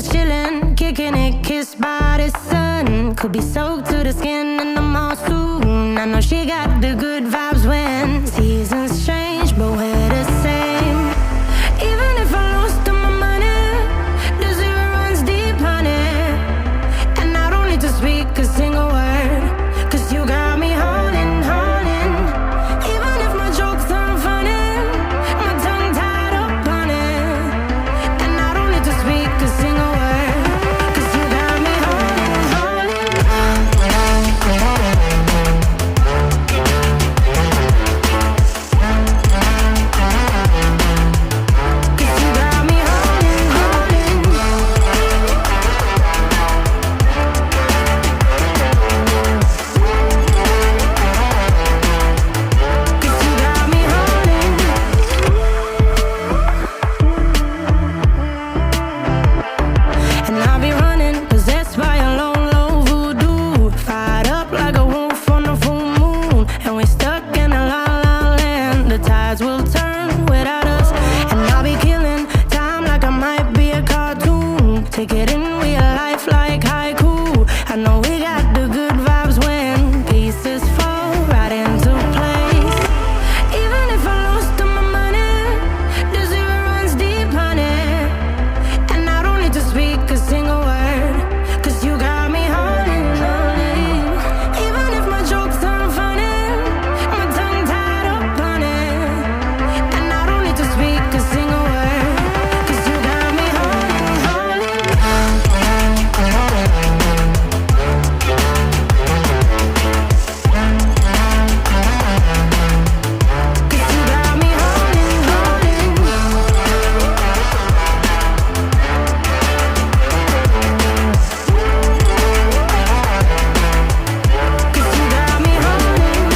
just chillin', kicking it, kissed by the sun. Could be soaked to the skin in the mall soon. I know she got the good vibes when seasons change, but we're the same. Even if I lost all my money, the zero runs deep, honey. And I don't need to speak a single word, 'cause you got me holding, holding. Even if my jokes aren't funny, my tongue tied up on it. And I don't need to speak a single word, 'cause you got me holding, holding. 'Cause you got me holding, holding. 'Cause you got me holding. And I'll be running, possessed by a low, low voodoo. Fired up like a wolf on the full moon. And we're stuck in a la la land. The tides will turn without us. And I'll be killing time like I might be a cartoon. Take it in real life like haiku. I know we got the good vibes when pieces fall right into place. Even if I lost all my money, the zero runs deep, honey. And I don't need to speak a single word, 'cause you got me holding, holding. Even if my jokes aren't funny, my tongue tied up on it. And I don't need to speak a single word, 'cause you got me holding, holding. 'Cause you got me holding, holding. 'Cause you got me holding,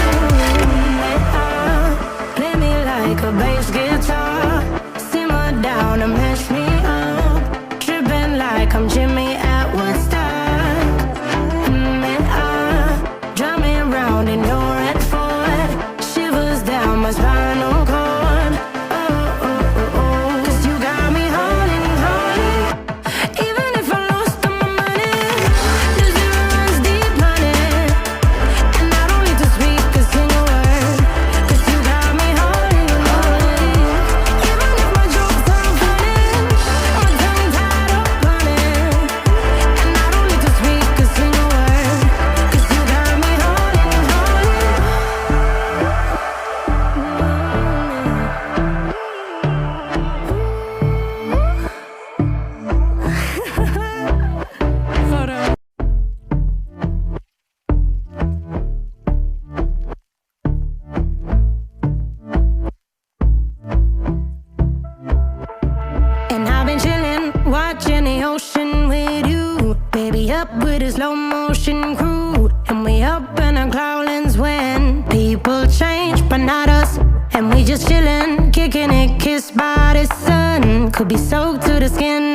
holding. Play me like a bass guitar, simmer down and mash me up, tripping like I'm Jimmy at Woodstock. Drumming round in your red Ford, shivers down my spinal cord. Oh, oh, oh, oh. 'Cause you got me holding, holding. Even if I lost all my money, the zero runs deep, honey. And I don't need to speak a single word, 'cause you got me holding, holding. Even if my jokes aren't funny, my tongue tied up on it. And I don't need to speak a single word, 'cause you got me holding, holding. Hold on. And I've been chillin', watching the ocean with you. Baby, up with a slow motion crew. And we up in our cloudlands when people change, but not us. And we just chillin', kicking it, kissed by the sun. Could be soaked to the skin